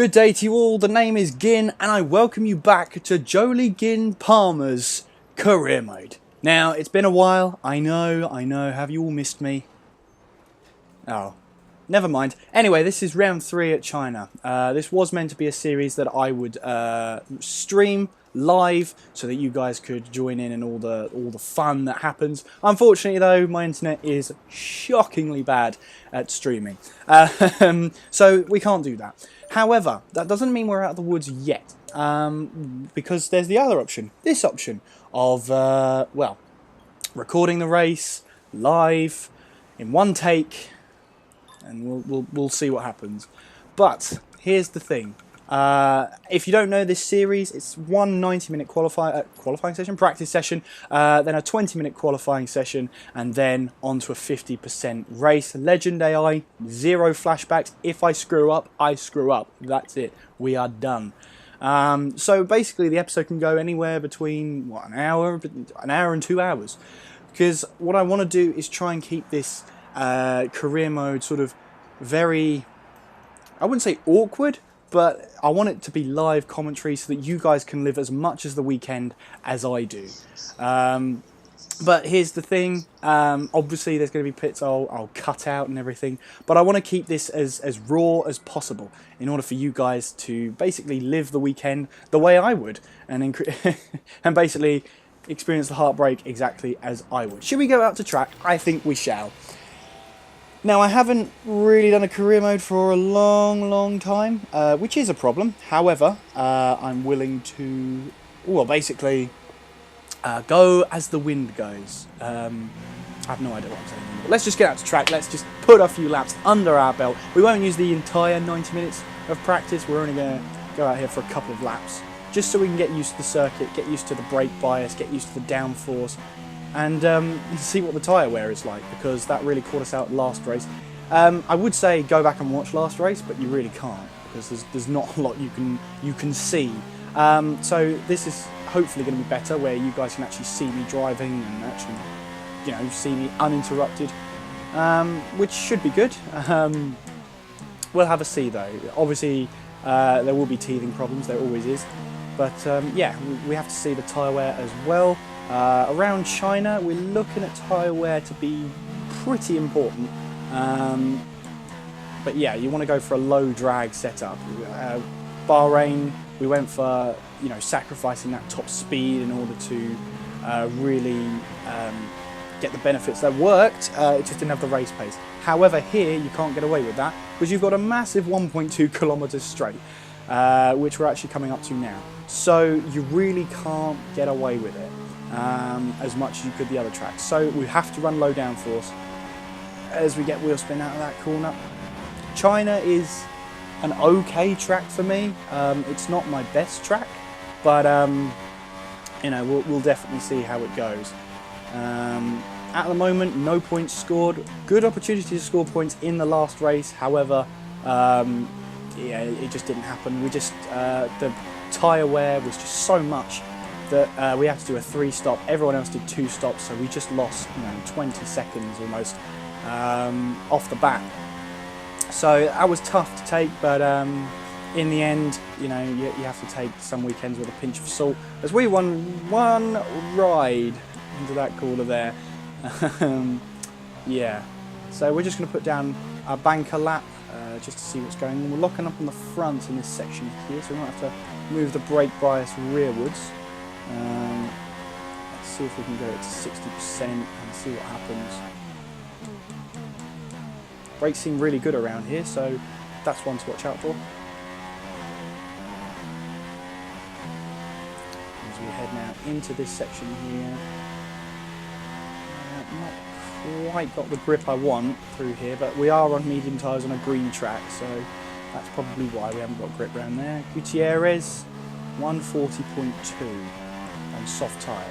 Good day to you all, the name is Gin, and I welcome you back to JolyGin Palmer's Career Mode. Now, it's been a while, I know, have you all missed me? Oh, never mind. Anyway, this is round 3 at China. This was meant to be a series that I would stream live so that you guys could join in all the fun that happens. Unfortunately though, my internet is shockingly bad at streaming, so we can't do that. However, that doesn't mean we're out of the woods yet, because there's the other option, this option of well, recording the race live in one take, and we'll see what happens. But here's the thing. If you don't know this series, it's one 90-minute qualifying session, practice session, then a 20-minute qualifying session, and then onto a 50% race. Legend AI, 0 flashbacks. If I screw up, I screw up. That's it. We are done. So basically, the episode can go anywhere between what, an hour and 2 hours, because what I want to do is try and keep this career mode sort of very, I wouldn't say awkward, but I want it to be live commentary so that you guys can live as much as the weekend as I do. But here's the thing, obviously there's going to be bits I'll cut out and everything, but I want to keep this as raw as possible in order for you guys to basically live the weekend the way I would, and and basically experience the heartbreak exactly as I would. Should we go out to track? I think we shall. Now, I haven't really done a career mode for a long time, which is a problem. However, I'm willing to, well, basically, go as the wind goes. I have no idea what I'm saying anymore. Let's just get out to track. Let's just put a few laps under our belt. We won't use the entire 90 minutes of practice. We're only going to go out here for a couple of laps, just so we can get used to the circuit, get used to the brake bias, get used to the downforce, and see what the tyre wear is like, because that really caught us out last race. I would say go back and watch last race, but you really can't, because there's not a lot you can see. So this is hopefully going to be better, where you guys can actually see me driving and actually, you know, see me uninterrupted, which should be good. We'll have a see though. Obviously, there will be teething problems. There always is. But yeah, we have to see the tyre wear as well. Around China, we're looking at tyre wear to be pretty important. But yeah, you want to go for a low drag setup. Bahrain, we went for, you know, sacrificing that top speed in order to really get the benefits that worked. It just didn't have the race pace. However, here you can't get away with that, because you've got a massive 1.2 kilometers straight, which we're actually coming up to now. So you really can't get away with it as much as you could the other tracks. So we have to run low downforce as we get wheel spin out of that corner. China is an okay track for me. It's not my best track, but you know, we'll definitely see how it goes. At the moment, no points scored. Good opportunity to score points in the last race. However, yeah, it just didn't happen. We just the tyre wear was just so much that we had to do a 3-stop. Everyone else did 2 stops, so we just lost, you know, 20 seconds almost off the bat. So that was tough to take, but in the end, you know, you have to take some weekends with a pinch of salt, as we won one ride into that corner there. Yeah, so we're just going to put down our banker lap just to see what's going on. We're locking up on the front in this section here, so we might have to move the brake bias rearwards. Let's see if we can get it to 60% and see what happens. Brakes seem really good around here, so that's one to watch out for. As we head now into this section here. Not quite got the grip I want through here, but we are on medium tyres on a green track, so that's probably why we haven't got grip around there. Gutierrez, 140.2 on soft tyres.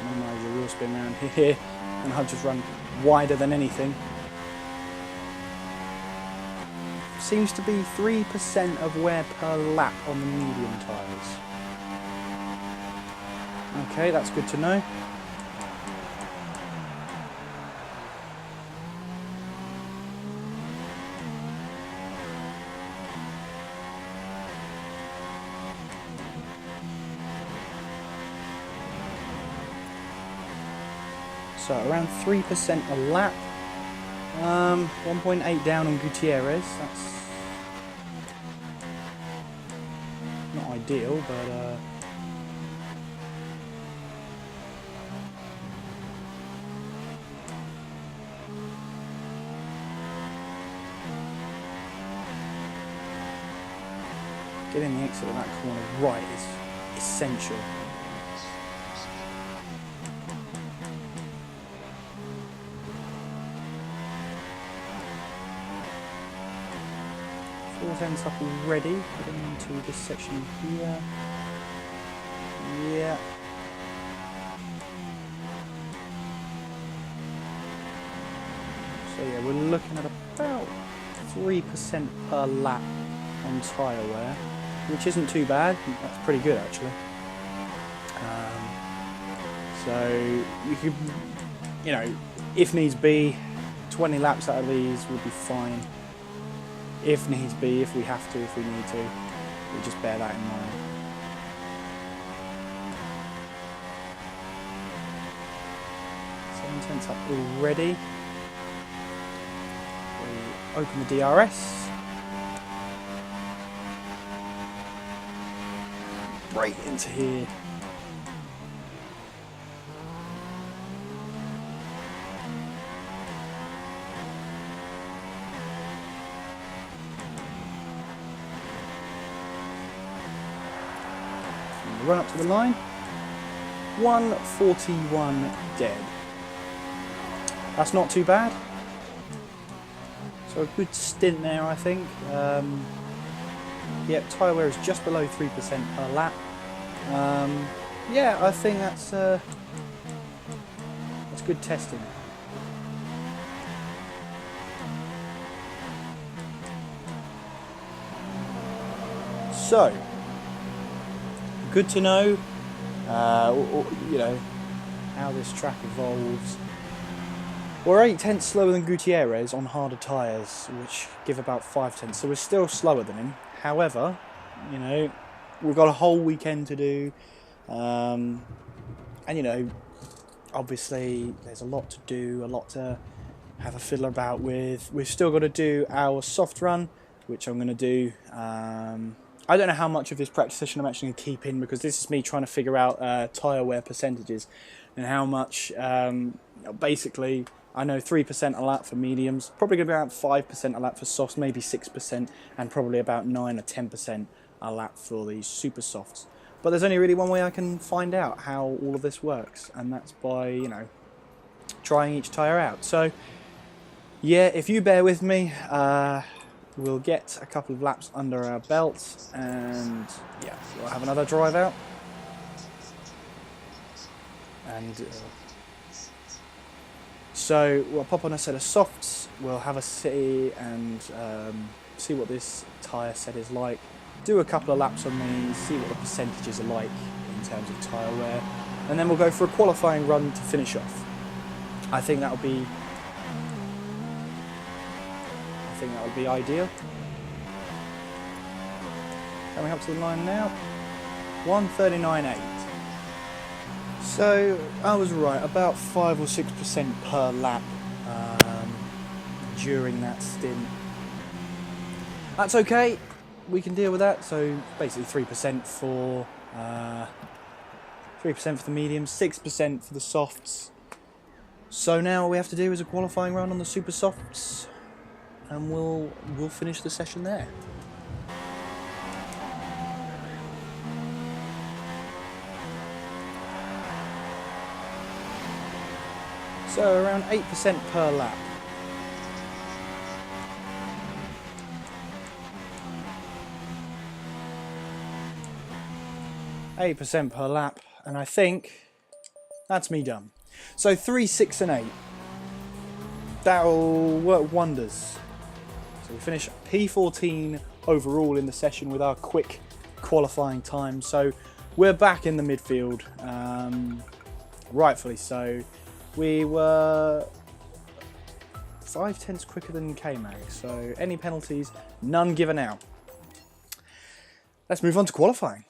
Minimize the wheel spin around here, and I've just run wider than anything. seems to be 3% of wear per lap on the medium tyres. Okay, that's good to know. So around 3% a lap. 1.8 down on Gutierrez. That's not ideal, but getting the exit of that corner right is essential. Ends up already, getting into this section here. Yeah. So yeah, we're looking at about 3% per lap on tyre wear, which isn't too bad. That's pretty good actually. So you could, you know, if needs be, 20 laps out of these would be fine. If needs be, if we have to, if we need to, we just bear that in mind. So intense up already. We open the DRS. Right into here. Run up to the line. 141 dead. That's not too bad. So a good stint there, I think. Yep, tyre wear is just below 3% per lap. Yeah, I think that's good testing. So, good to know, you know, how this track evolves. We're 8/10 slower than Gutierrez on harder tyres, which give about 5/10, so we're still slower than him. However, you know, we've got a whole weekend to do, and you know, obviously there's a lot to do, a lot to have a fiddle about with. We've still got to do our soft run, which I'm going to do. I don't know how much of this practice session I'm actually going to keep in, because this is me trying to figure out tyre wear percentages and how much. Basically, I know 3% a lap for mediums, probably going to be around 5% a lap for softs, maybe 6%, and probably about 9 or 10% a lap for these super softs. But there's only really one way I can find out how all of this works, and that's by, you know, trying each tyre out. So, yeah, if you bear with me, we'll get a couple of laps under our belts, and yeah, we'll have another drive out. And so we'll pop on a set of softs, we'll have a see and see what this tyre set is like, do a couple of laps on these, see what the percentages are like in terms of tyre wear, and then we'll go for a qualifying run to finish off. I think that would be ideal. Coming up to the line now, 139.8. So I was right, about 5 or 6% per lap during that stint. That's okay, we can deal with that. So basically 3% for 3% for the mediums, 6% for the softs. So now all we have to do is a qualifying run on the super softs, and we'll finish the session there. So around 8% per lap. %8 per lap, and I think that's me done. So 3, 6 and 8. That'll work wonders. So we finished P14 overall in the session with our quick qualifying time. So we're back in the midfield, rightfully so. We were 5/10 quicker than K-Mag, so any penalties, none given out. Let's move on to qualifying.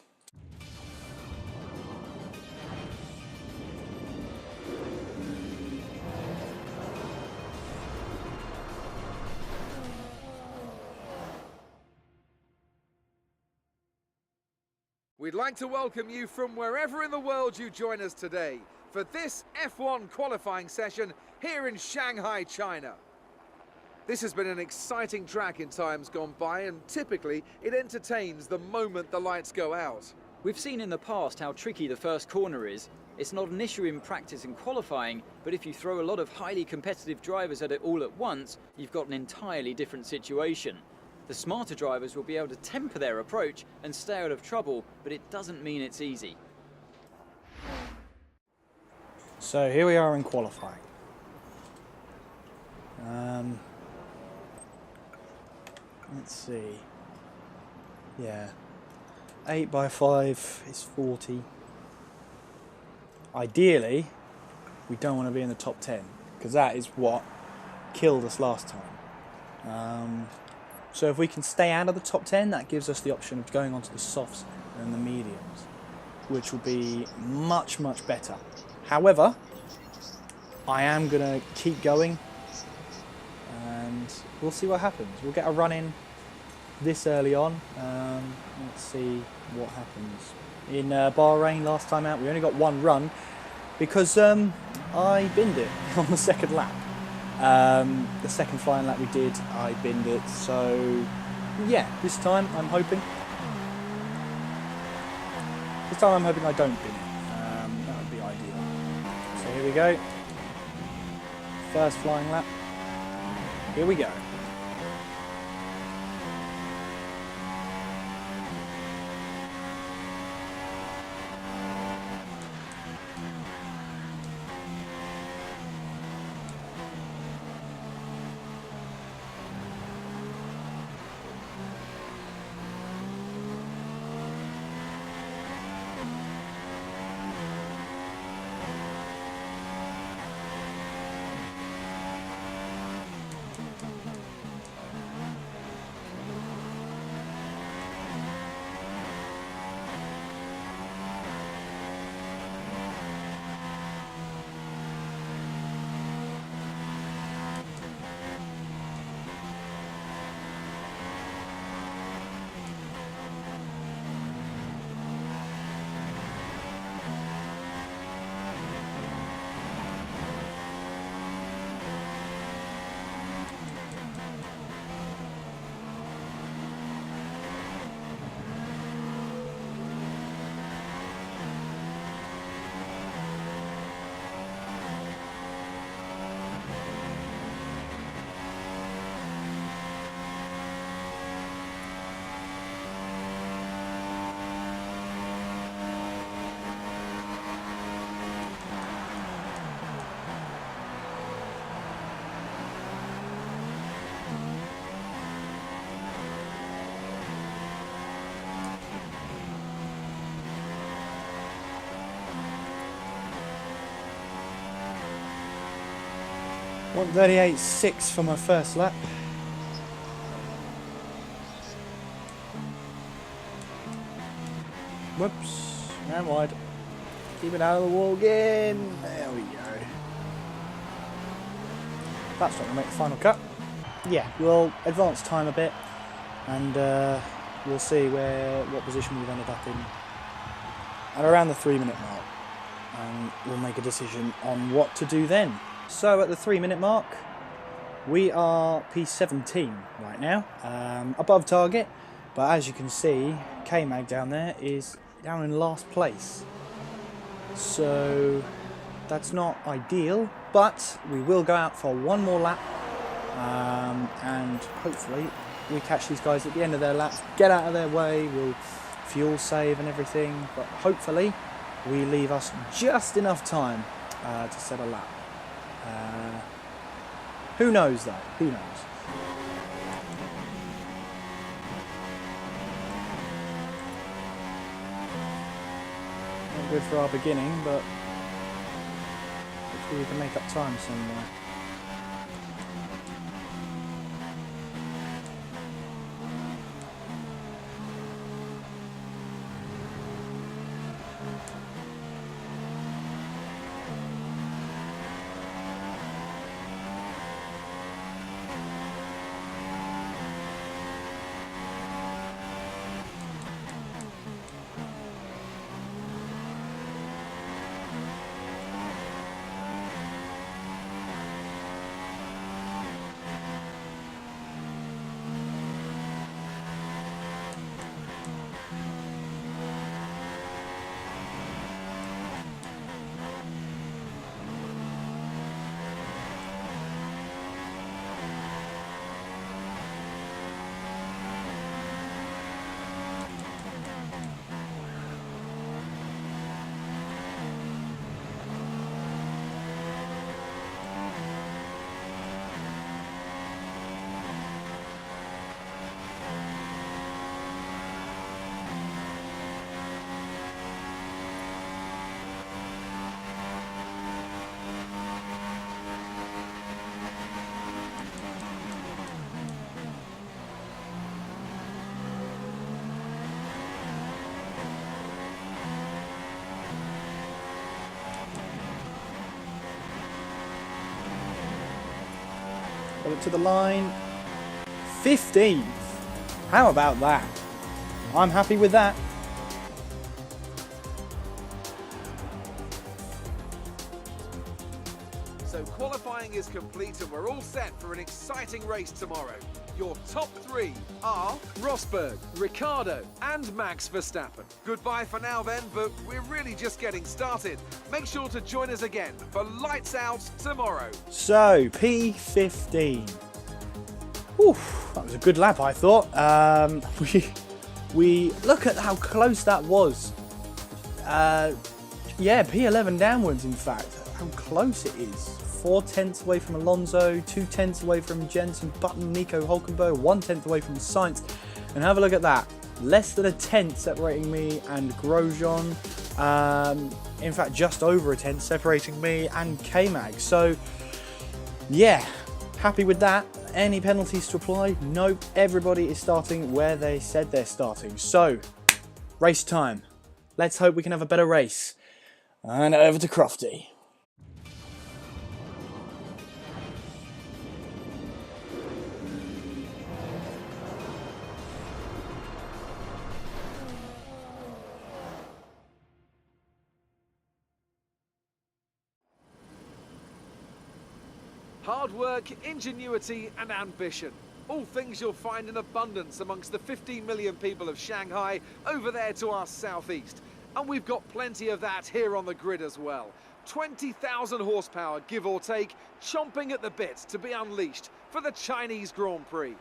We'd like to welcome you from wherever in the world you join us today for this F1 qualifying session here in Shanghai, China. This has been an exciting track in times gone by, and typically it entertains the moment the lights go out. We've seen in the past how tricky the first corner is. It's not an issue in practice and qualifying, but if you throw a lot of highly competitive drivers at it all at once, you've got an entirely different situation. The smarter drivers will be able to temper their approach and stay out of trouble, but it doesn't mean it's easy. So here we are in qualifying. Let's see. Yeah, 8x5 is 40. Ideally, we don't want to be in the top 10 because that is what killed us last time. So if we can stay out of the top 10, that gives us the option of going on to the softs and the mediums, which will be much, much better. However, I am going to keep going and we'll see what happens. We'll get a run in this early on. Let's see what happens. In Bahrain last time out, we only got one run because I binned it on the second lap. The second flying lap we did, I binned it. So yeah, this time I'm hoping I don't bin it. That would be ideal. So here we go. First flying lap. Here we go. .138.6 for my first lap. Whoops, ran wide. Keep it out of the wall again. There we go. That's not going to make the final cut. Yeah, we'll advance time a bit and we'll see what position we've ended up in at around the 3-minute mark, and we'll make a decision on what to do then. So at the 3-minute mark, we are P17 right now, above target, but as you can see, K-Mag down there is down in last place. So that's not ideal, but we will go out for one more lap, and hopefully we catch these guys at the end of their laps, get out of their way, we'll fuel save and everything, but hopefully we leave us just enough time to set a lap. Who knows though? Who knows? not good for our beginning, but hopefully we can make up time somewhere. Got it to the line. 15th. How about that? I'm happy with that. So qualifying is complete and we're all set for an exciting race tomorrow. Your top three are Rosberg, Ricciardo and Max Verstappen. Goodbye for now then, but we're really just getting started. Make sure to join us again for Lights Out tomorrow. So, P15. Oof, that was a good lap, I thought. We look at how close that was. Yeah, P11 downwards, in fact. How close it is. 4 tenths away from Alonso, 2 tenths away from Jensen Button, Nico Hulkenberg, 1 tenth away from Sainz. And have a look at that. Less than a tenth separating me and Grosjean. In fact, just over a tenth separating me and K-Mag. So, yeah, happy with that. Any penalties to apply? Nope. Everybody is starting where they said they're starting. So, race time. Let's hope we can have a better race. And over to Crofty. Hard work, ingenuity and ambition. All things you'll find in abundance amongst the 15 million people of Shanghai over there to our southeast. And we've got plenty of that here on the grid as well. 20,000 horsepower, give or take, chomping at the bit to be unleashed for the Chinese Grand Prix.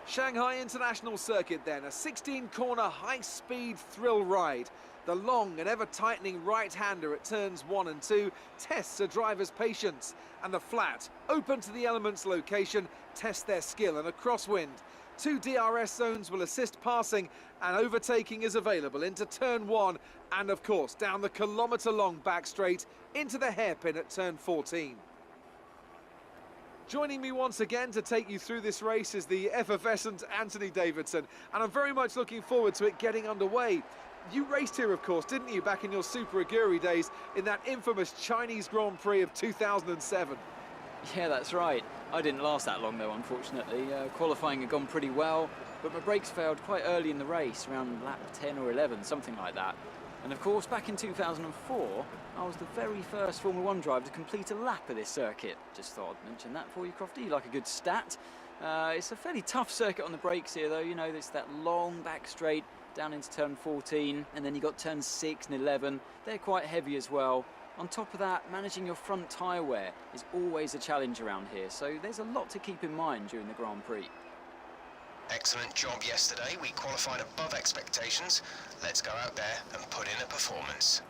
Shanghai International Circuit then, a 16-corner high-speed thrill ride. The long and ever-tightening right-hander at turns 1 and 2 tests a driver's patience, and the flat, open to the elements location, tests their skill in a crosswind. 2 DRS zones will assist passing, and overtaking is available into turn 1, and of course down the kilometre-long back straight into the hairpin at turn 14. Joining me once again to take you through this race is the effervescent Anthony Davidson, and I'm very much looking forward to it getting underway. You raced here, of course, didn't you, back in your Super Aguri days in that infamous Chinese Grand Prix of 2007? Yeah, that's right. I didn't last that long, though, unfortunately. Qualifying had gone pretty well, but my brakes failed quite early in the race, around lap 10 or 11, something like that. And of course, back in 2004, I was the very first Formula 1 driver to complete a lap of this circuit. Just thought I'd mention that for you, Crofty. You like a good stat. It's a fairly tough circuit on the brakes here, though. You know, there's that long back straight down into turn 14, and then you got turns 6 and 11. They're quite heavy as well. On top of that, managing your front tyre wear is always a challenge around here, so there's a lot to keep in mind during the Grand Prix. Excellent job yesterday. We qualified above expectations. Let's go out there and put in a performance.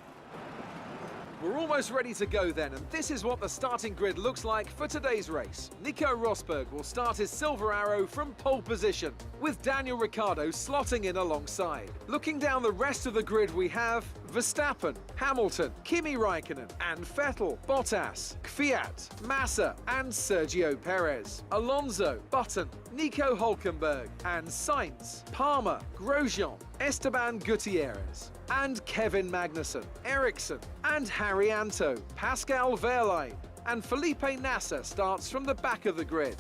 We're almost ready to go then, and this is what the starting grid looks like for today's race. Nico Rosberg will start his silver arrow from pole position, with Daniel Ricciardo slotting in alongside. Looking down the rest of the grid, we have Verstappen, Hamilton, Kimi Raikkonen and Vettel, Bottas, Kvyat, Massa and Sergio Perez, Alonso, Button, Nico Hülkenberg and Sainz, Palmer, Grosjean, Esteban Gutierrez and Kevin Magnussen, Ericsson and Harry Anto, Pascal Wehrlein and Felipe Nasser starts from the back of the grid.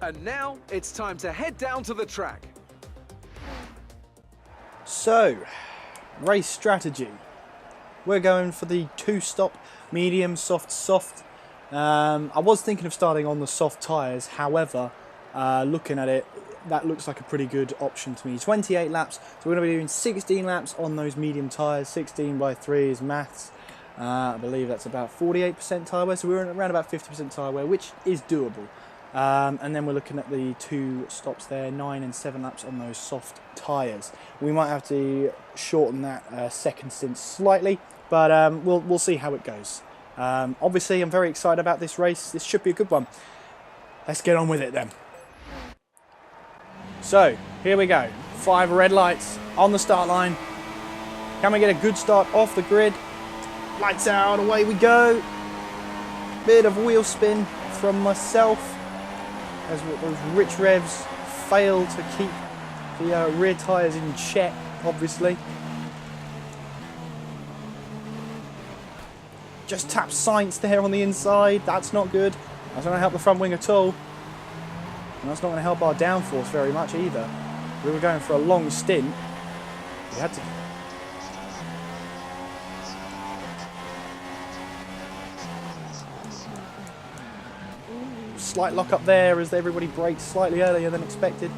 And now it's time to head down to the track. So, race strategy. We're going for the 2-stop, medium, soft, soft. I was thinking of starting on the soft tyres, however, looking at it, that looks like a pretty good option to me. 28 laps, so we're going to be doing 16 laps on those medium tyres. 16 by 3 is maths. I believe that's about 48% tyre wear, so we're around about 50% tyre wear, which is doable. And then we're looking at the 2 stops there, 9 and 7 laps on those soft tyres. We might have to shorten that second stint slightly, but we'll see how it goes. Obviously, I'm very excited about this race. This should be a good one. Let's get on with it then. So, here we go. 5 red lights on the start line. Can we get a good start off the grid? Lights out, away we go. Bit of wheel spin from myself as those rich revs fail to keep the rear tyres in check, obviously. Just tap Sainz there on the inside. That's not good. That's not going to help the front wing at all. And that's not going to help our downforce very much either. We were going for a long stint. We had to... Slight lock up there as everybody braked slightly earlier than expected.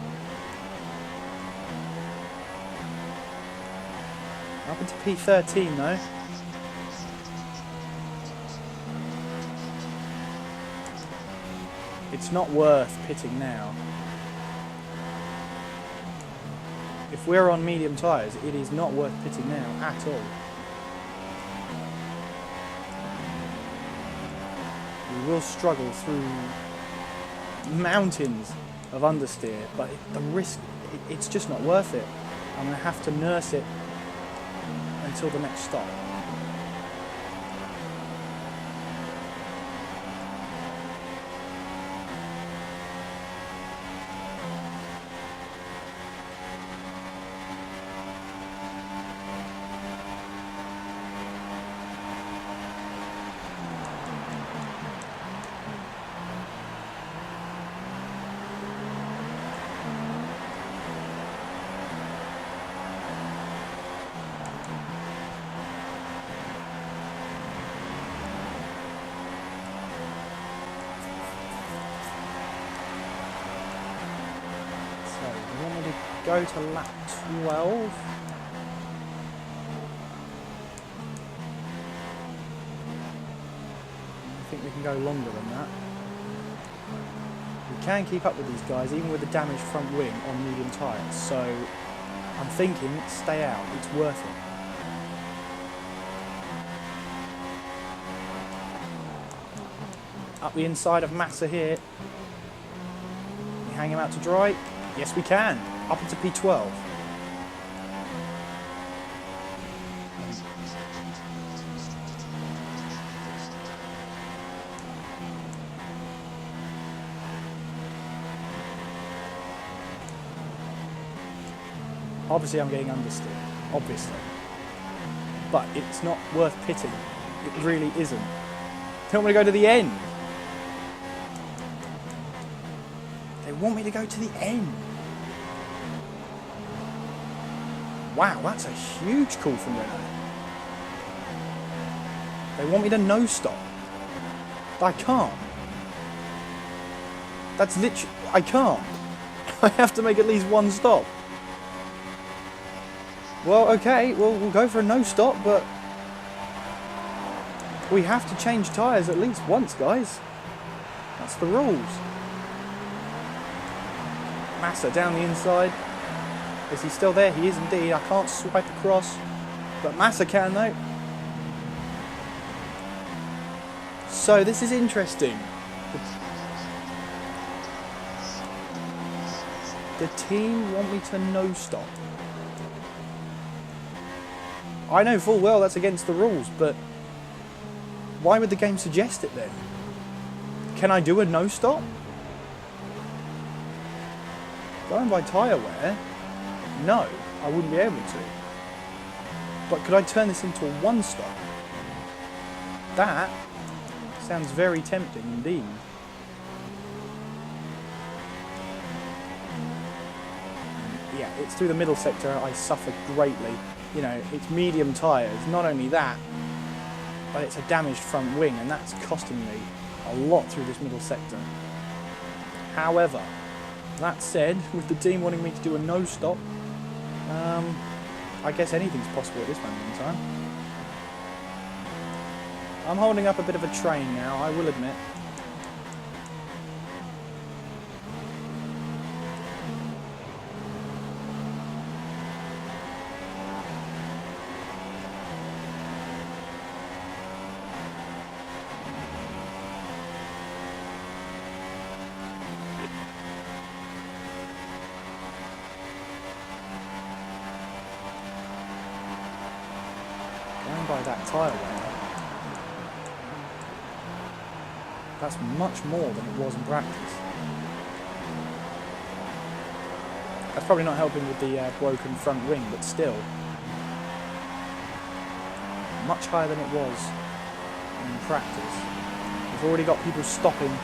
Up into P13 though. It's not worth pitting now. If we're on medium tyres, it is not worth pitting now at all. We will struggle through mountains of understeer, but the risk, it's just not worth it. I'm going to have to nurse it until the next stop. Go to lap 12. I think we can go longer than that. We can keep up with these guys even with the damaged front wing on medium tyres, so I'm thinking stay out, it's worth it. Up the inside of Massa here. Can we hang him out to dry? Yes we can. Up into P12. Obviously I'm getting understeer, obviously. But it's not worth pitting. It really isn't. Don't want to go to the end. They want me to go to the end. Wow, that's a huge call from Renault. They want me to no stop. I can't. That's literally... I can't. I have to make at least one stop. Well, okay, well, we'll go for a no stop, but... we have to change tyres at least once, guys. That's the rules. Massa down the inside. Is he still there? He is indeed. I can't swipe across. But Massa can though. So this is interesting. The team want me to no stop. I know full well that's against the rules, but why would the game suggest it then? Can I do a no stop? Going by tyre wear, no, I wouldn't be able to. But could I turn this into a one stop? That sounds very tempting indeed. Yeah, it's through the middle sector I suffer greatly. You know, it's medium tyres. Not only that, but it's a damaged front wing, and that's costing me a lot through this middle sector. However, that said, with the team wanting me to do a no stop, I guess anything's possible at this moment in time. I'm holding up a bit of a train now, I will admit. Going by that tyre wear, that's much more than it was in practice. That's probably not helping with the broken front wing, but still. Much higher than it was in practice. We've already got people stopping.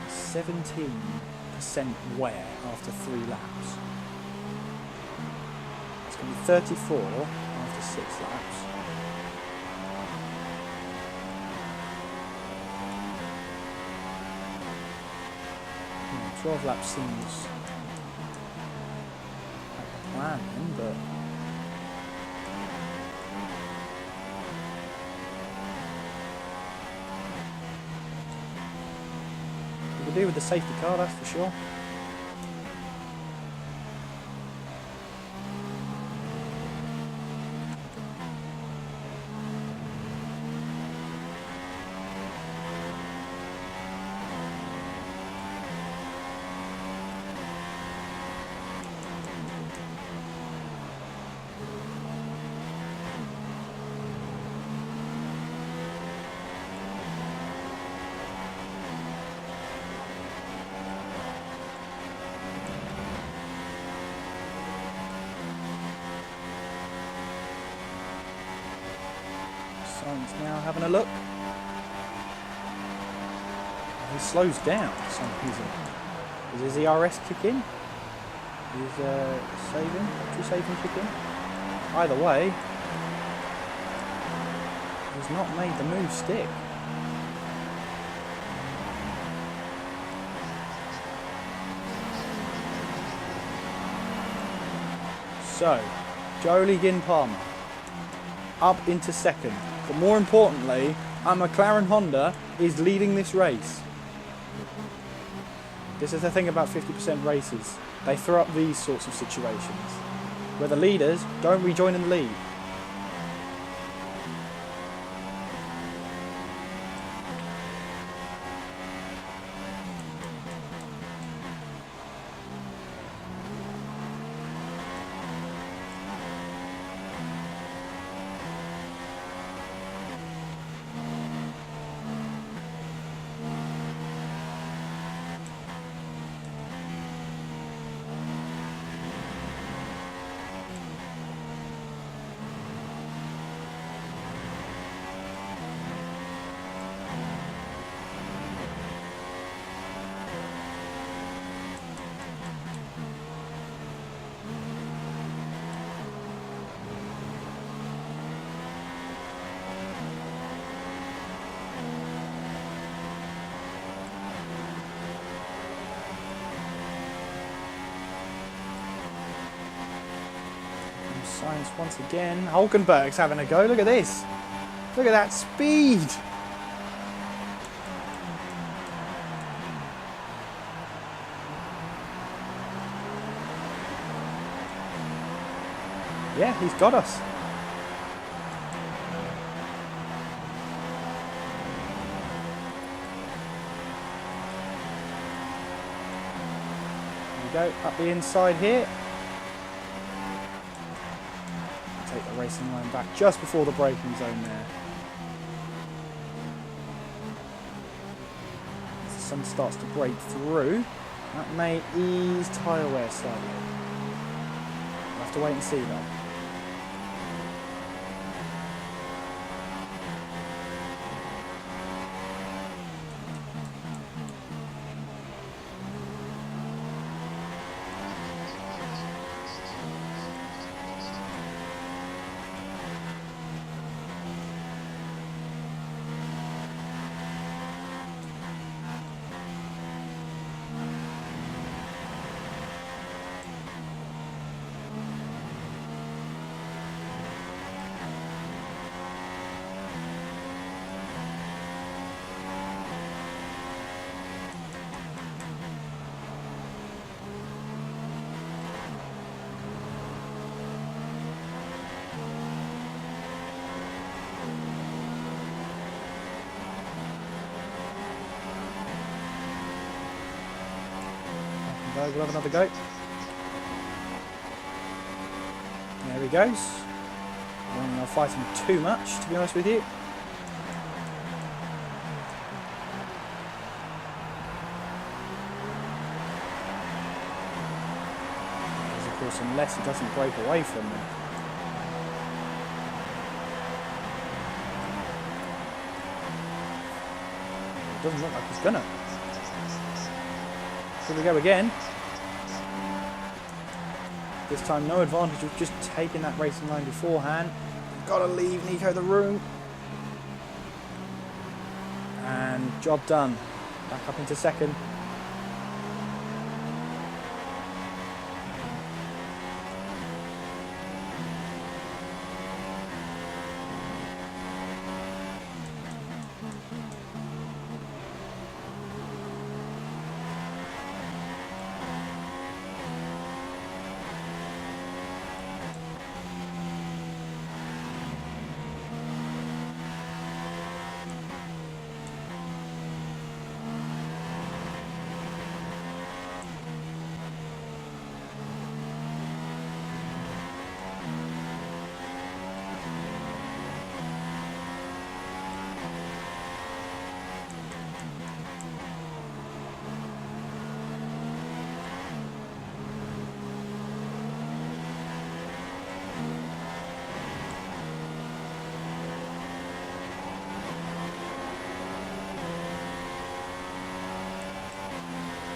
%17% wear after 3 laps. It's going to be 34 after 6 laps. 12 laps seems like the plan then, but we could do with the safety car, that's for sure. Science now having a look. He slows down for some reason. Does his ERS kick in? Is battery saving kick in? Either way, he's not made the move stick. So, JolyGin Palmer up into second. But more importantly, a McLaren Honda is leading this race. This is the thing about 50% races. They throw up these sorts of situations where the leaders don't rejoin in the lead. Science once again. Hulkenberg's having a go. Look at this. Look at that speed. Yeah, he's got us. There we go, up the inside here. Take the racing line back just before the braking zone there. As the sun starts to break through, that may ease tyre wear slightly. We'll have to wait and see though. We'll have another go. There he goes. I'm not fighting too much, to be honest with you. Because of course, unless he doesn't break away from me. It doesn't look like he's gonna. Here we go again. This time no advantage of just taking that racing line beforehand. Gotta leave Nico the room. And job done. Back up into second.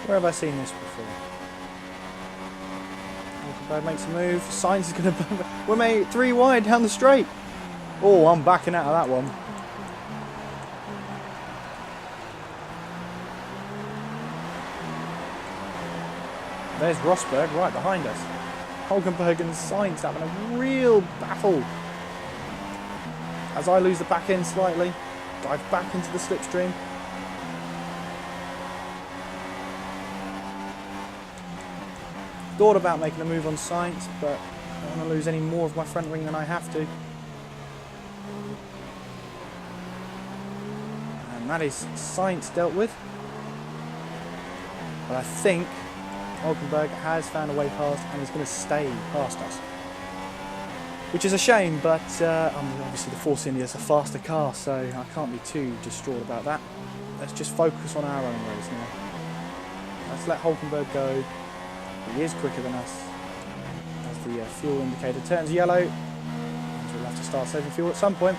Where have I seen this before? Bird makes a move. Sainz is going to... We're made 3 wide down the straight. Oh, I'm backing out of that one. There's Rosberg right behind us. Hulkenberg and Sainz having a real battle. As I lose the back end slightly, dive back into the slipstream. Thought about making a move on Sainz, but I don't want to lose any more of my front wing than I have to. And that is Sainz dealt with. But I think Hulkenberg has found a way past and is going to stay past us. Which is a shame, but obviously the Force India is a faster car, so I can't be too distraught about that. Let's just focus on our own race now. Let's let Hulkenberg go. He is quicker than us. As the fuel indicator turns yellow, and we'll have to start saving fuel at some point.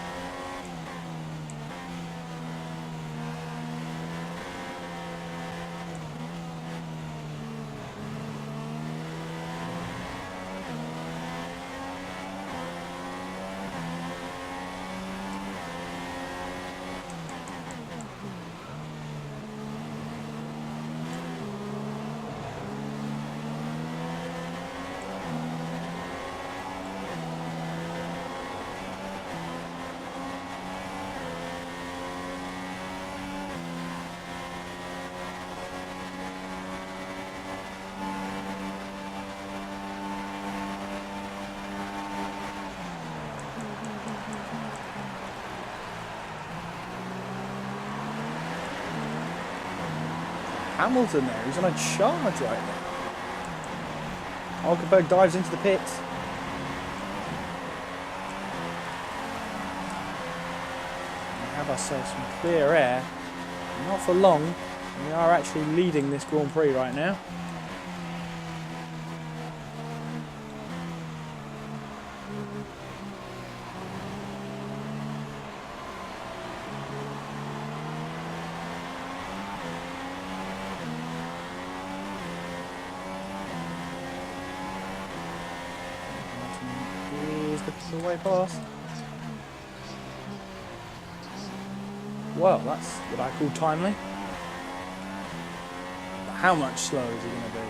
Hamilton there, who's on a charge right now. Hulkenberg dives into the pit. We have ourselves some clear air. Not for long. We are actually leading this Grand Prix right now. The way past. Well, that's what I call timely. But how much slower is he going to be?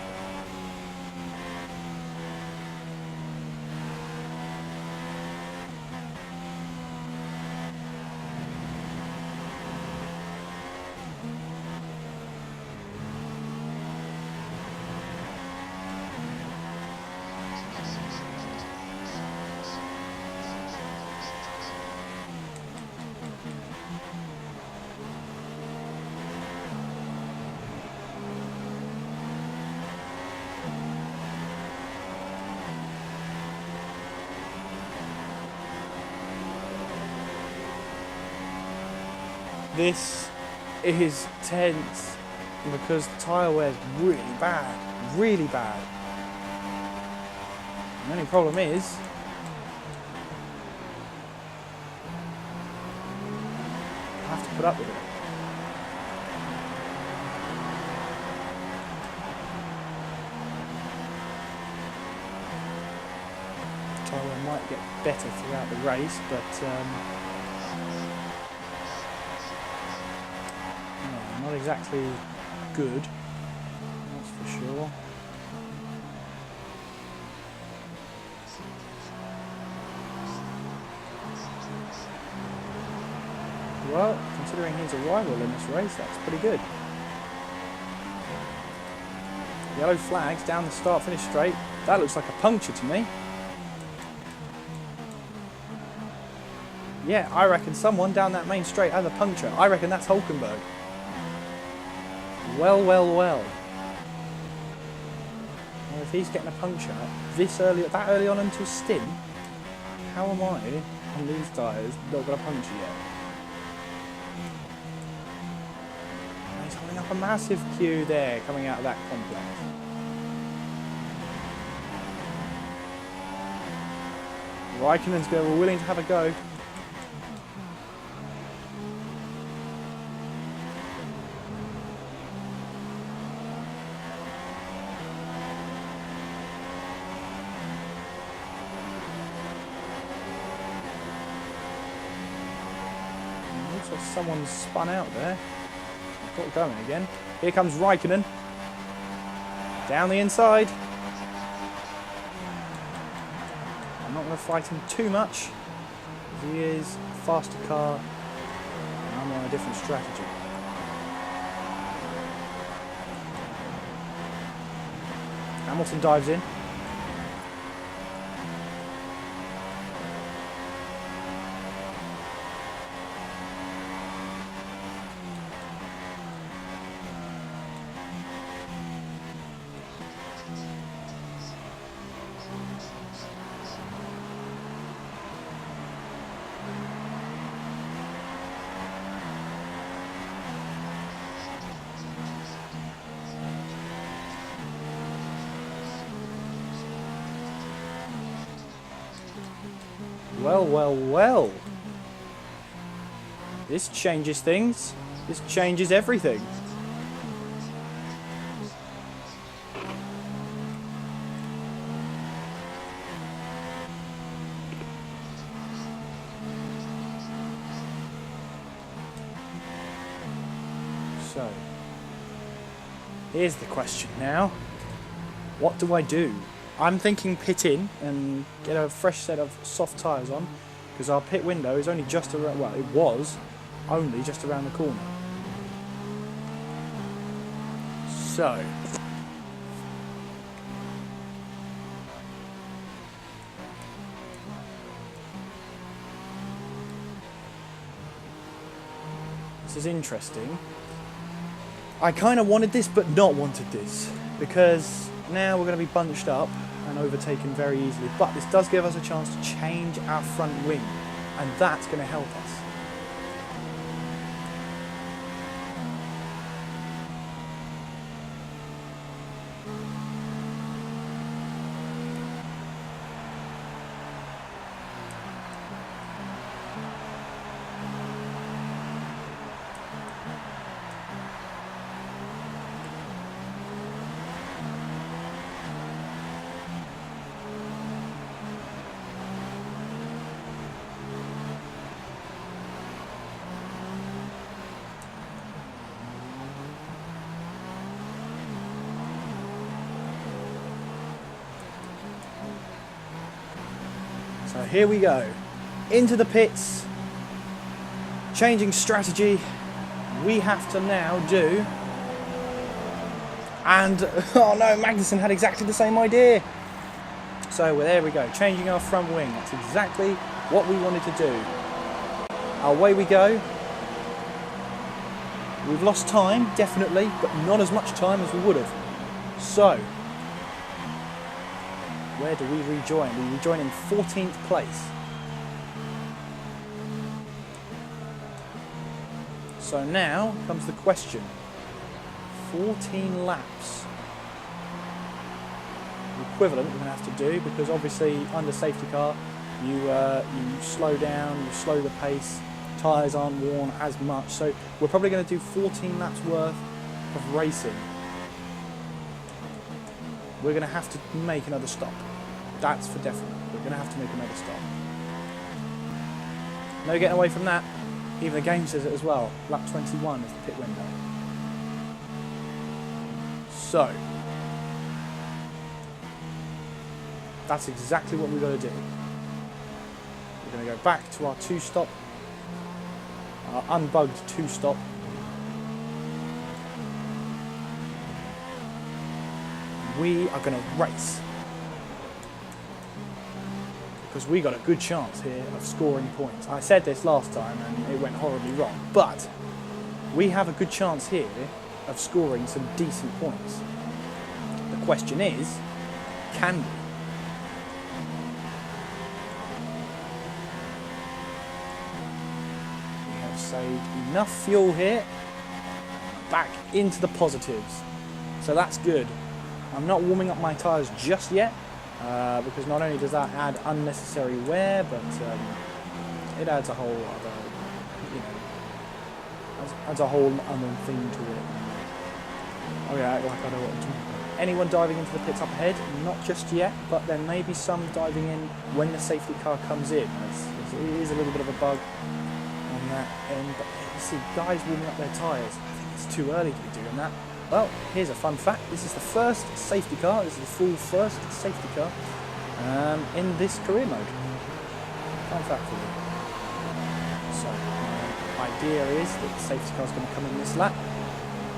This is tense because the tyre wear is really bad, really bad. The only problem is I have to put up with it. The tyre wear might get better throughout the race, but not exactly good, that's for sure. Well, considering he's a rival in this race, that's pretty good. Yellow flags down the start-finish straight. That looks like a puncture to me. Yeah, I reckon someone down that main straight had a puncture. I reckon that's Hulkenberg. Well, well, well. Well, if he's getting a puncture this early, that early on into a stint, how am I on these tyres not got a puncture yet? And he's holding up a massive queue there coming out of that complex. Raikkonen's willing to have a go. Looks like someone's spun out there. Got it going again. Here comes Raikkonen. Down the inside. I'm not going to fight him too much. He is a faster car. And I'm on a different strategy. Hamilton dives in. Well, well, well. This changes things. This changes everything. So, here's the question now. What do I do? I'm thinking pit in and get a fresh set of soft tyres on, because our pit window is only just around, well, it was only just around the corner. So, this is interesting. I kind of wanted this, but not wanted this, because now we're going to be bunched up and overtaken very easily. But this does give us a chance to change our front wing, and that's going to help us. So here we go, into the pits, changing strategy. We have to now do, and oh no, Magnussen had exactly the same idea. So well, there we go, changing our front wing. That's exactly what we wanted to do. Away we go. We've lost time, definitely, but not as much time as we would have. So, where do we rejoin? We rejoin in 14th place. So now comes the question. 14 laps. The equivalent we're going to have to do, because obviously under safety car you slow down, you slow the pace, tyres aren't worn as much. So we're probably going to do 14 laps worth of racing. We're going to have to make another stop. That's for definite. We're going to have to make another stop. No getting away from that. Even the game says it as well. Lap 21 is the pit window. So, that's exactly what we've got to do. We're going to go back to our two-stop, our unbugged two-stop. We are going to race. Because we got a good chance here of scoring points. I said this last time and it went horribly wrong, but we have a good chance here of scoring some decent points. The question is, can we? We have saved enough fuel here, back into the positives, so that's good. I'm not warming up my tyres just yet, because not only does that add unnecessary wear, but it adds a whole other, adds a whole other thing to it. Oh yeah, like I know what I'm talking about. Anyone diving into the pits up ahead? Not just yet, but there may be some diving in when the safety car comes in. It is a little bit of a bug on that end, but you see guys warming up their tyres. I think it's too early to be doing that. Well, here's a fun fact. This is the first safety car, this is the full first safety car in this career mode. Fun fact for you. So, my idea is that the safety car is going to come in this lap.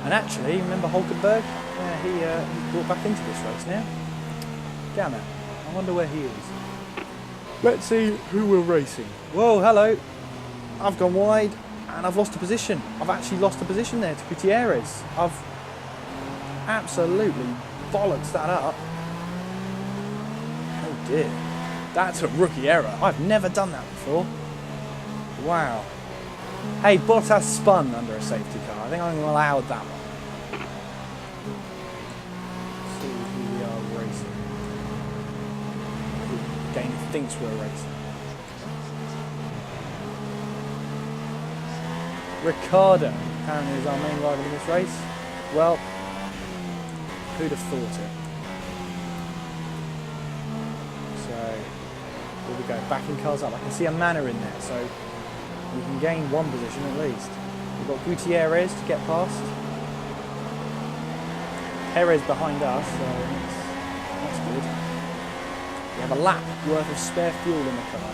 And actually, remember Hulkenberg? Yeah, he's brought back into this race now. Damn it. I wonder where he is. Let's see who we're racing. Whoa, hello. I've gone wide and I've lost a position. I've actually lost a position there to Gutierrez. I've absolutely bollocks that up. Oh dear. That's a rookie error. I've never done that before. Wow. Hey, Bottas spun under a safety car. I think I'm allowed that one. Let's see who we are racing. Who the game thinks we're racing. Ricardo apparently is our main rival in this race. Well, who'd have thought it? So, here we go, backing cars up. I can see a Manor in there, so we can gain one position at least. We've got Gutierrez to get past. Perez behind us, so that's good. We have a lap worth of spare fuel in the car.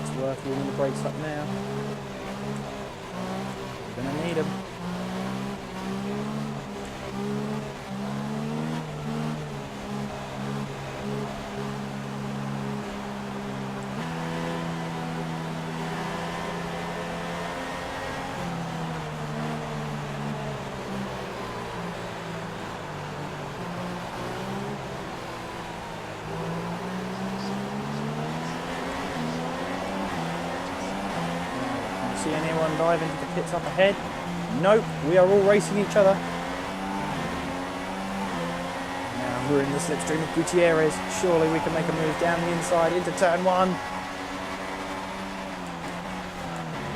It's worth warming the brakes up now. Gonna need them. see anyone dive into the pits up ahead. Nope, we are all racing each other. Now we're in the slipstream of Gutierrez. Surely we can make a move down the inside into turn 1.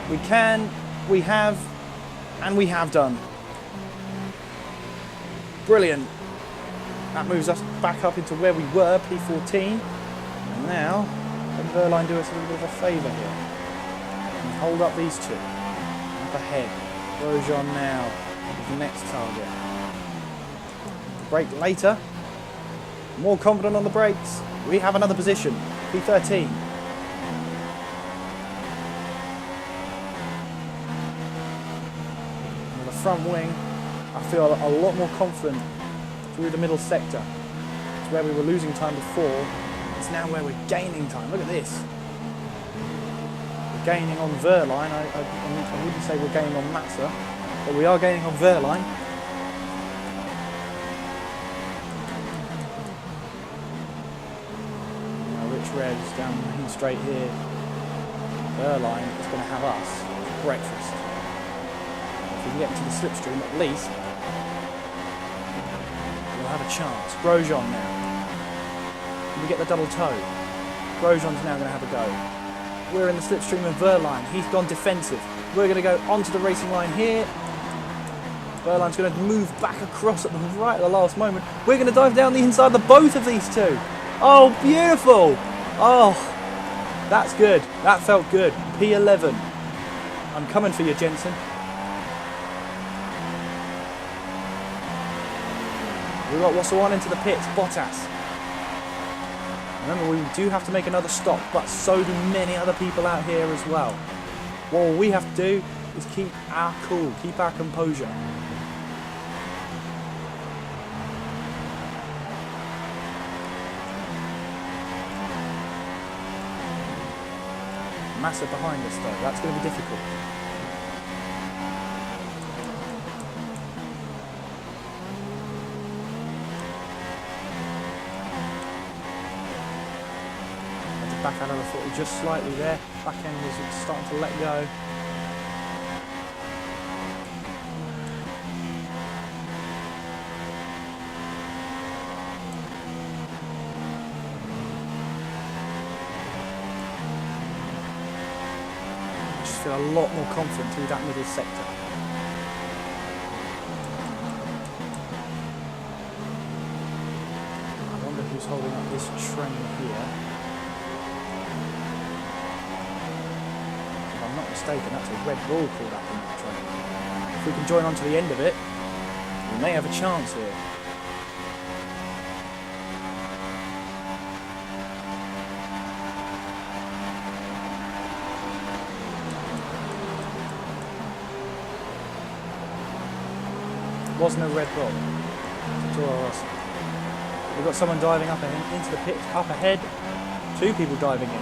We can, we have, and we have done. Brilliant. That moves us back up into where we were, P14. And now, can Verline do us a little bit of a favour here? And hold up these two. Up ahead. Grosjean now is the next target. Brake later. More confident on the brakes. We have another position. P13. With the front wing, I feel a lot more confident through the middle sector. It's where we were losing time before. It's now where we're gaining time. Look at this. We're gaining on Verline. I wouldn't say we're gaining on Massa, but we are gaining on Verline. Now Rich Revs down the main straight here. Verline is going to have us for breakfast. If we can get into the slipstream at least, we'll have a chance. Grosjean now. Can we get the double toe? Grosjean's now going to have a go. We're in the slipstream of Verline. He's gone defensive. We're going to go onto the racing line here. Verline's going to move back across at the right at the last moment. We're going to dive down the inside of both of these two. Oh, beautiful. Oh, that's good. That felt good. P11. I'm coming for you, Jensen. We got Wasserman into the pits. Bottas. Remember, we do have to make another stop, but so do many other people out here as well. What all we have to do is keep our cool, keep our composure. Massa behind us though, that's going to be difficult. Back out of the throttle just slightly there. Back end was starting to let go. I just feel a lot more confident through that middle sector. I wonder who's holding up this train here. If I'm not mistaken, that's a Red Bull called up in that train. If we can join on to the end of it, we may have a chance here. Wasn't a Red Bull. We've got someone diving up into the pit, up ahead. 2 people diving in.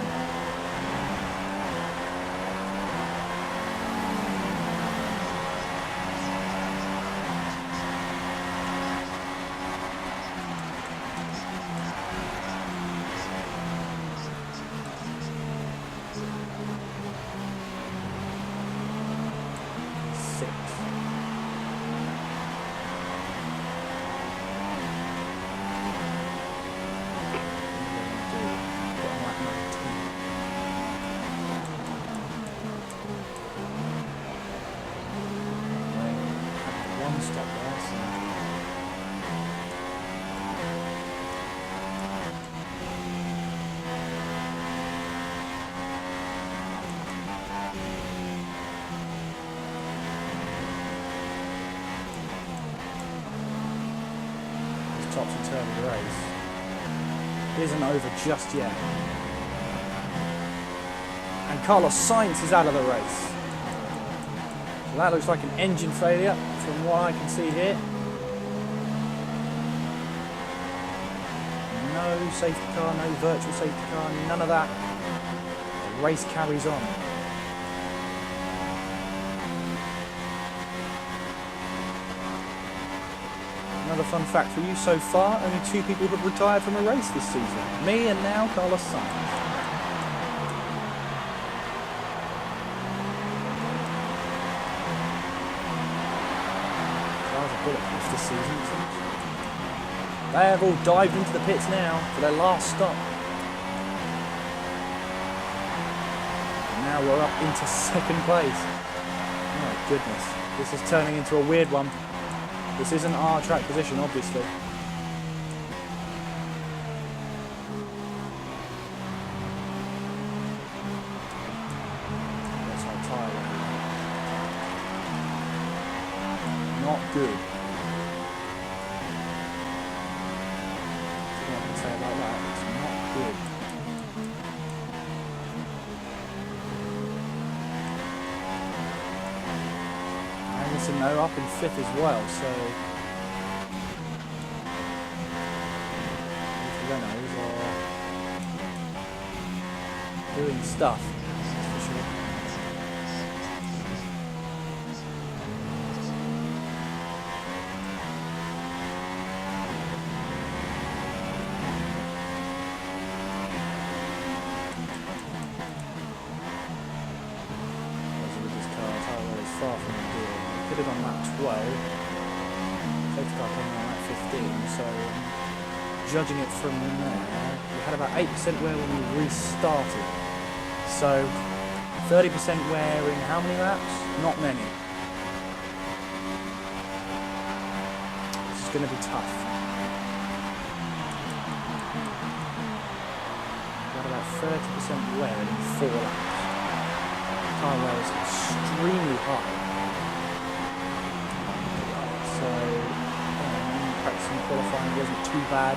Topsy-turvy race isn't over just yet. And Carlos Sainz is out of the race. So that looks like an engine failure from what I can see here. No safety car, no virtual safety car, none of that. The race carries on. Another fun fact for you so far, only 2 people have retired from a race this season. Me and now Carlos Sainz. finished this season. They have all dived into the pits now for their last stop. And now we're up into second place. Oh my goodness, this is turning into a weird one. This isn't our track position, obviously. That's our tyre wear. Not good. That's all I can say about that. It's not good. And they're up in 5th as well, so these Renaults are doing stuff, that's for sure. This car, how is far from the deal. Did it on lap 12. Safety car came on lap 15, so judging it from there, we had about 8% wear when we restarted. So 30% wear in how many laps? Not many. This is going to be tough. We had about 30% wear in 4 laps. Car wear is extremely high. So, practicing qualifying wasn't too bad.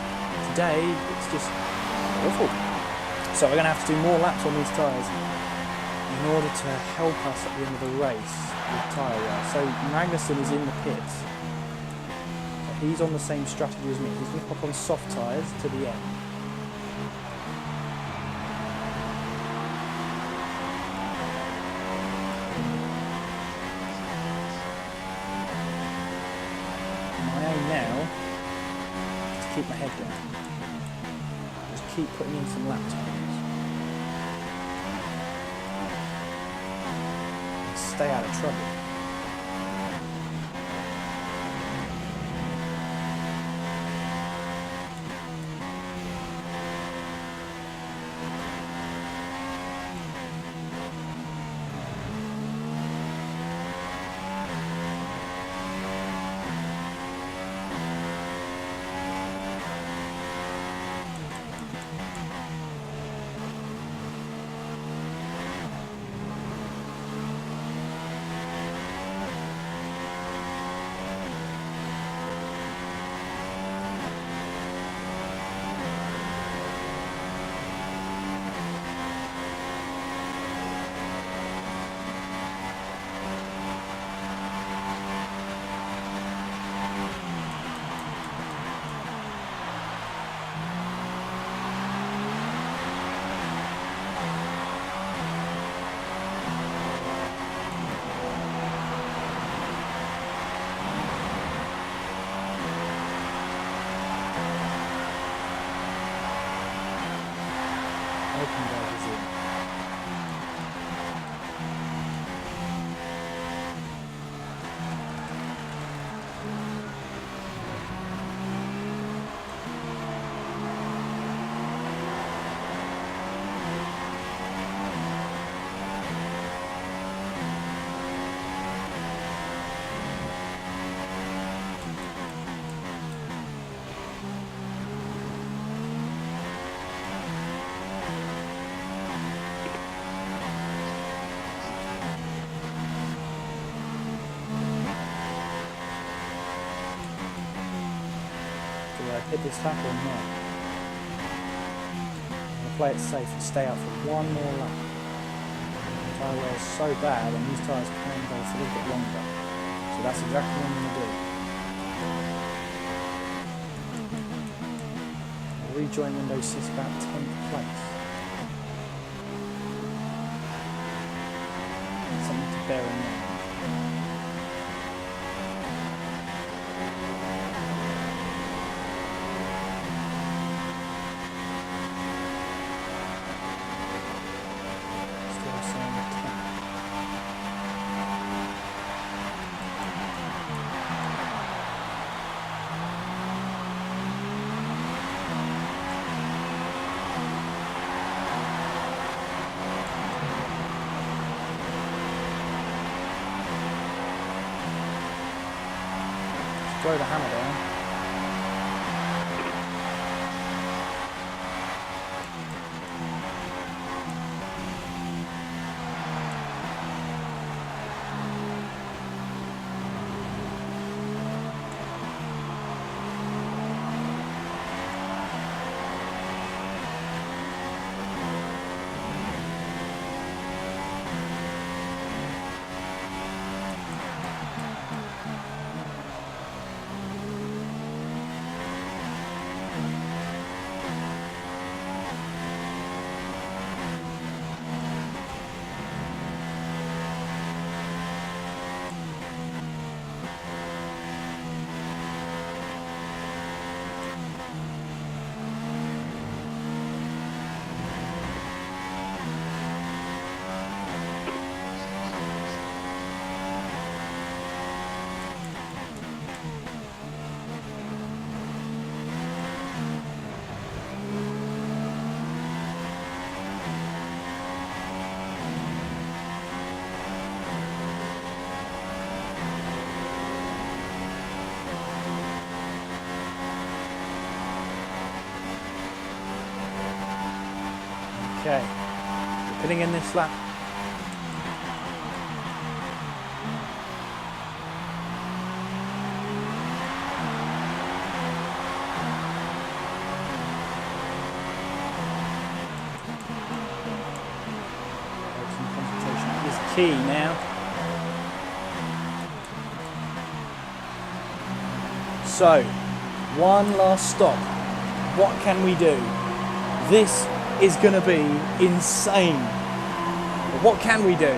Today, it's just awful. So we're going to have to do more laps on these tyres in order to help us at the end of the race with tyre wear. So Magnussen is in the pits. He's on the same strategy as me. He's going to pop on soft tyres to the end. Now, to keep my head down, just keep putting in some lap times, and stay out of trouble. Hit this lap or not? I'm going to play it safe and stay out for one more lap. The tyre wear is so bad and these tyres can go for a little bit longer. So that's exactly what I'm going to do. I'll rejoin window 6 about 10th place. Something to bear in mind. throw the hammer down. Okay, getting in this lap. Some concentration is key now. So, one last stop. What can we do? This is going to be insane. But what can we do?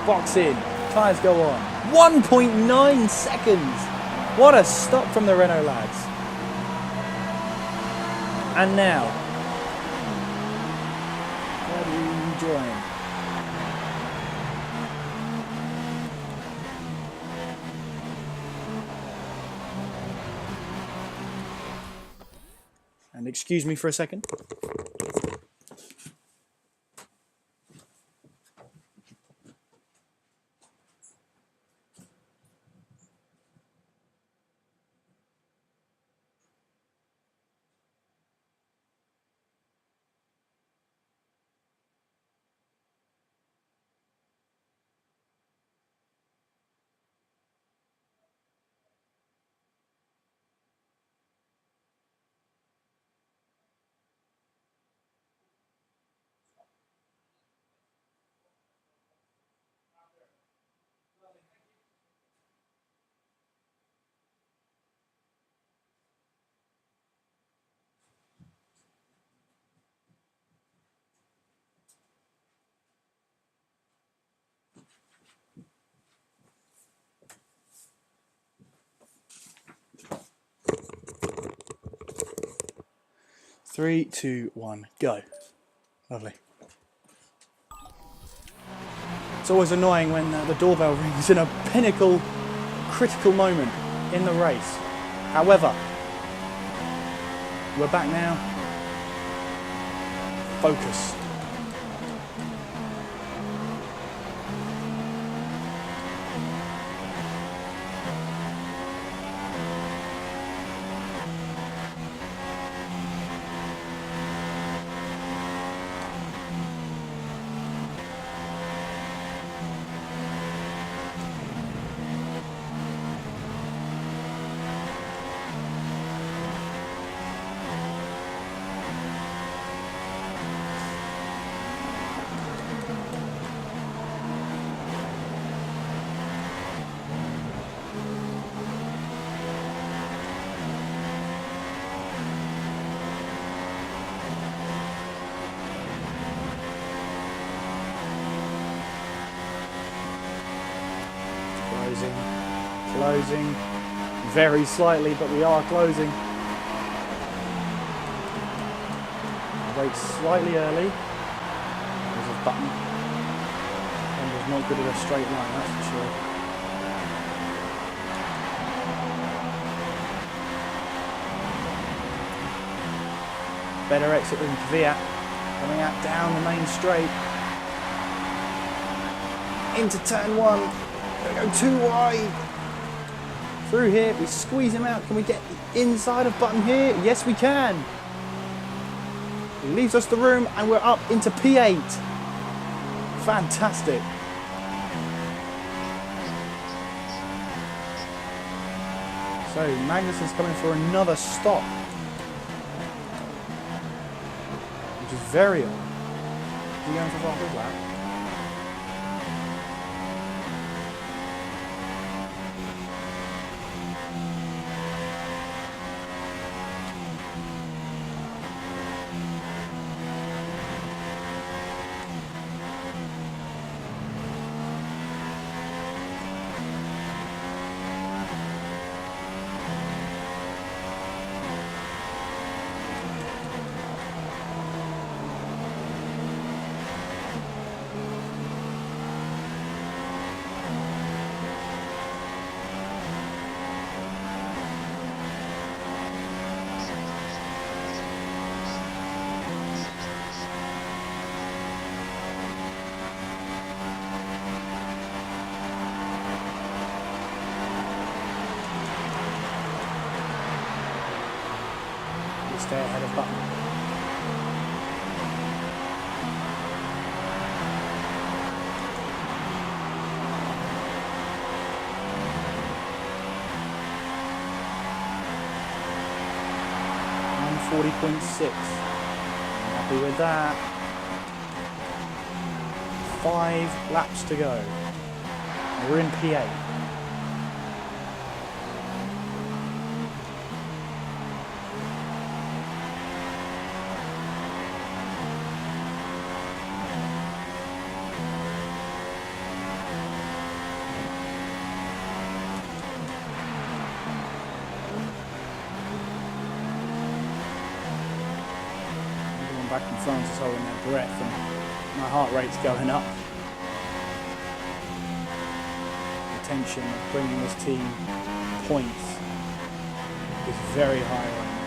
Box in, tyres go on. 1.9 seconds. What a stop from the Renault lads. And now, where do you join? And excuse me for a second. Three, two, one, go. Lovely. It's always annoying when the doorbell rings in a pinnacle, critical moment in the race. However, we're back now. Focus. Closing very slightly, but we are closing. Brake slightly early. There's a button. And it's not good at a straight line, that's for sure. Better exit than Kvyat. Coming out down the main straight. Into turn one. Gonna go too wide. Through here, we squeeze him out. Can we get the inside of Button here? Yes, we can. He leaves us the room and we're up into P8. Fantastic. So Magnussen's coming for another stop, which is very odd. Is he going for fast lap? Stay ahead of Button. I'm 40.6. Happy with that. 5 laps to go. We're in P8. Back in France is holding their breath and my heart rate's going up. The tension of bringing this team points is very high right now.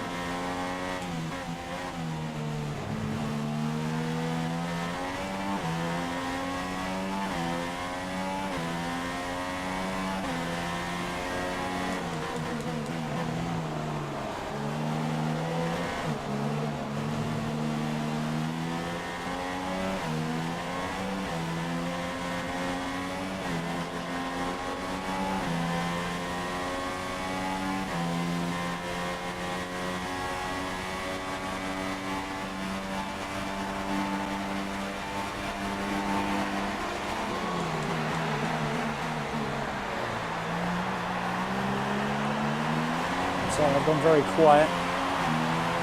So I've gone very quiet,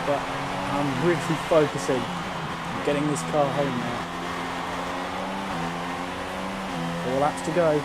but I'm really focusing on getting this car home now. 4 laps to go.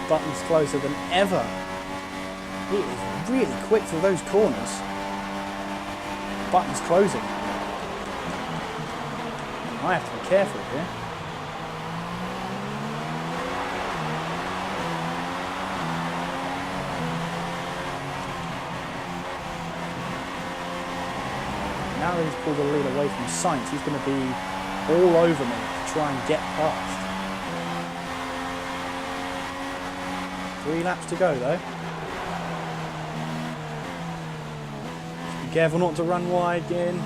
Button's closer than ever. He is really quick through those corners. Button's closing. I have to be careful here. Now that he's pulled the lead away from Sainz, he's going to be all over me to try and get past. 3 laps to go though. Just be careful not to run wide again.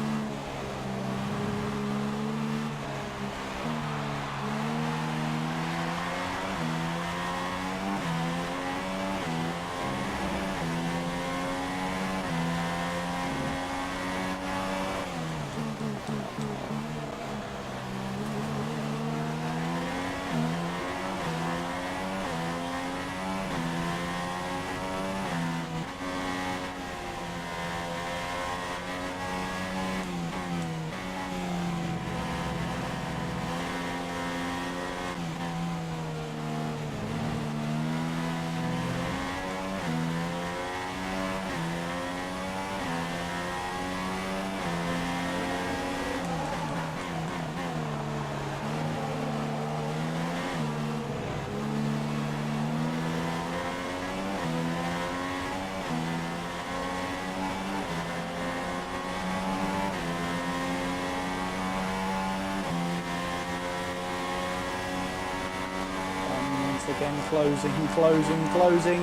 Again,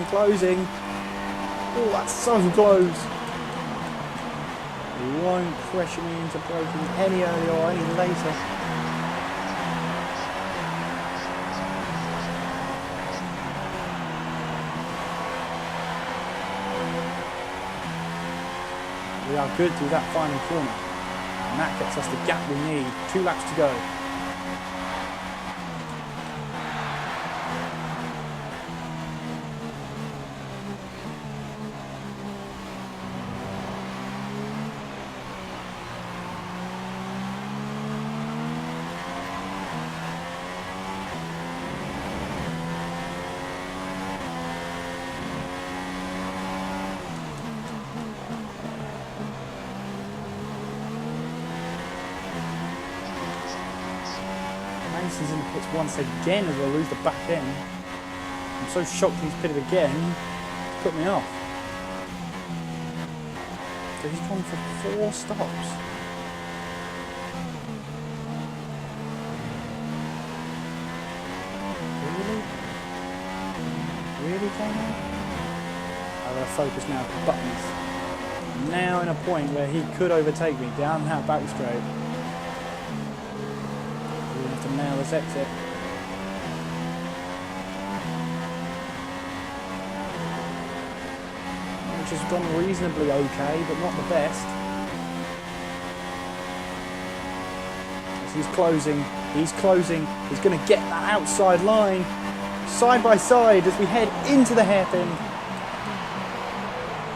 closing. Oh, that's so close. He won't pressure me into braking any earlier or any later. We are good through that final corner. And that gets us the gap we need. 2 laps to go. Mason's in the pits once again as I lose the back end. I'm so shocked he's pitted again. It's put me off. So he's gone for 4 stops. Really, Tony? I'm going to focus now on buttons. Now in a point where he could overtake me down that back straight. We have to nail this exit. Which has gone reasonably okay, but not the best. As he's closing, he's going to get that outside line. Side by side as we head into the hairpin.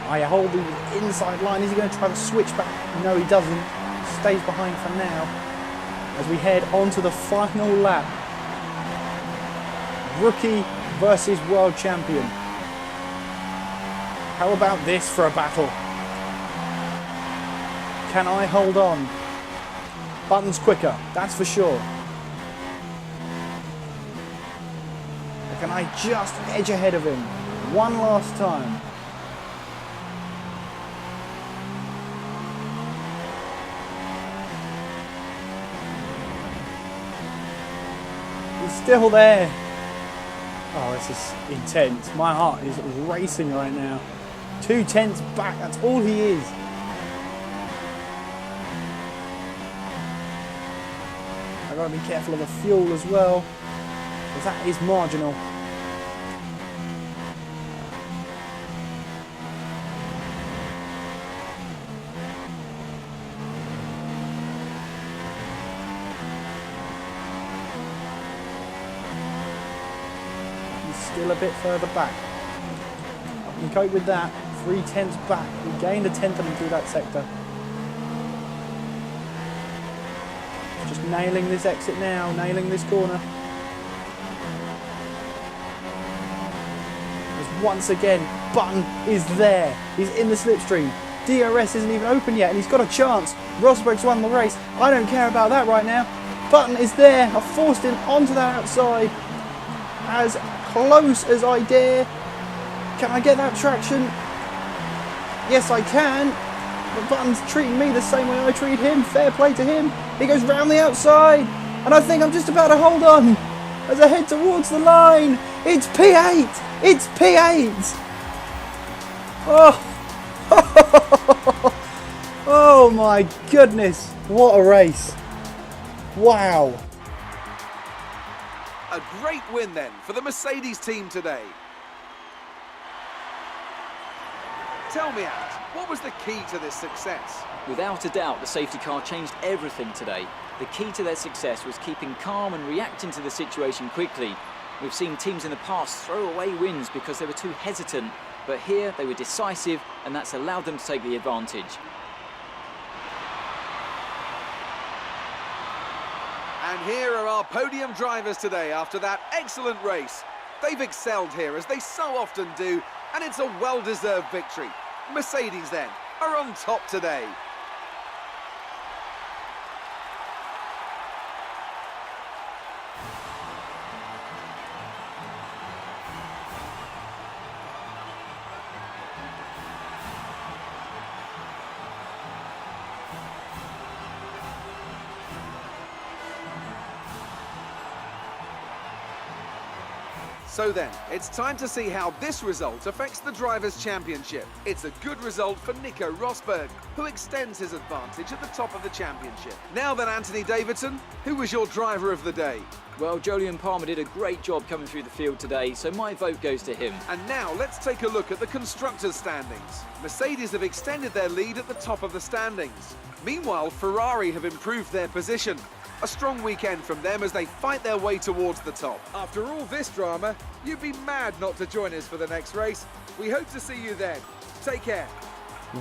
I hold the inside line. Is he going to try to switch back? No, he doesn't. Stays behind for now. As we head onto the final lap. Rookie versus world champion. How about this for a battle? Can I hold on? Button's quicker, that's for sure. Or can I just edge ahead of him one last time? He's still there. Oh, this is intense. My heart is racing right now. 2 tenths back, that's all he is. I've got to be careful of the fuel as well, because that is marginal. He's still a bit further back. I can cope with that. 3 tenths back. We gained a tenth of him through that sector. Just nailing this exit now, nailing this corner. As once again, Button is there. He's in the slipstream. DRS isn't even open yet, and he's got a chance. Rosberg's won the race. I don't care about that right now. Button is there. I've forced him onto that outside. As close as I dare. Can I get that traction? Yes, I can. But Button's treating me the same way I treat him. Fair play to him. He goes round the outside. And I think I'm just about to hold on as I head towards the line. It's P8. It's P8! Oh! Oh my goodness, what a race. Wow. A great win then for the Mercedes team today. Tell me, Ant, what was the key to this success? Without a doubt, the safety car changed everything today. The key to their success was keeping calm and reacting to the situation quickly. We've seen teams in the past throw away wins because they were too hesitant, but here they were decisive, and that's allowed them to take the advantage. And here are our podium drivers today after that excellent race. They've excelled here, as they so often do, and it's a well-deserved victory. Mercedes, then, are on top today. So then, it's time to see how this result affects the Drivers' Championship. It's a good result for Nico Rosberg, who extends his advantage at the top of the championship. Now then, Anthony Davidson, who was your driver of the day? Well, Jolyon Palmer did a great job coming through the field today, so my vote goes to him. And now let's take a look at the constructors' standings. Mercedes have extended their lead at the top of the standings. Meanwhile, Ferrari have improved their position. A strong weekend from them as they fight their way towards the top. After all this drama, you'd be mad not to join us for the next race. We hope to see you then. Take care.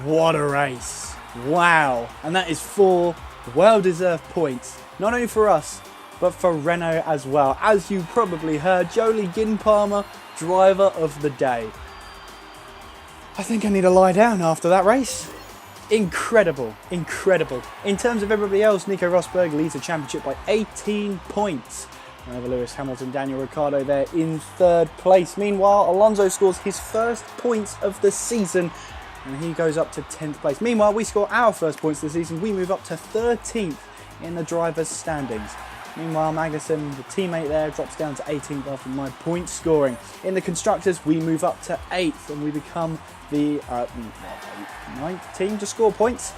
What a race. Wow. And that is 4 well-deserved points. Not only for us, but for Renault as well. As you probably heard, JolyGin Palmer, driver of the day. I think I need to lie down after that race. Incredible, incredible. In terms of everybody else, Nico Rosberg leads the championship by 18 points. Over Lewis Hamilton, Daniel Ricciardo there in 3rd place. Meanwhile, Alonso scores his first points of the season and he goes up to 10th place. Meanwhile, we score our first points of the season. We move up to 13th in the drivers' standings. Meanwhile, Magnussen, the teammate there, drops down to 18th after my point scoring. In the constructors, we move up to 8th and we become the 9th team to score points.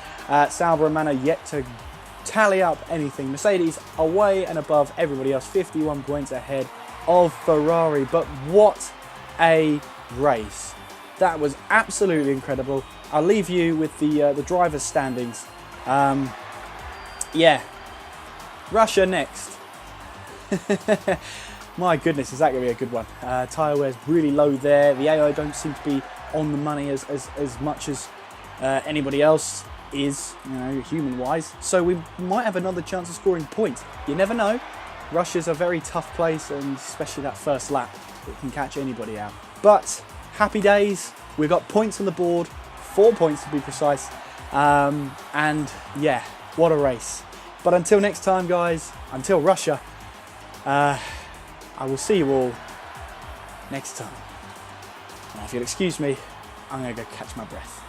Sauber and Manor yet to tally up anything. Mercedes away and above everybody else, 51 points ahead of Ferrari. But what a race. That was absolutely incredible. I'll leave you with the drivers' standings. Yeah. Russia next. My goodness, is that going to be a good one? Tyre wear's really low there. The AI don't seem to be on the money as much as anybody else is, you know, human-wise. So we might have another chance of scoring points. You never know. Russia's a very tough place, and especially that first lap, it can catch anybody out. But happy days. We've got points on the board, 4 points to be precise. And yeah, what a race. But until next time, guys, until Russia, I will see you all next time. Now, if you'll excuse me, I'm going to go catch my breath.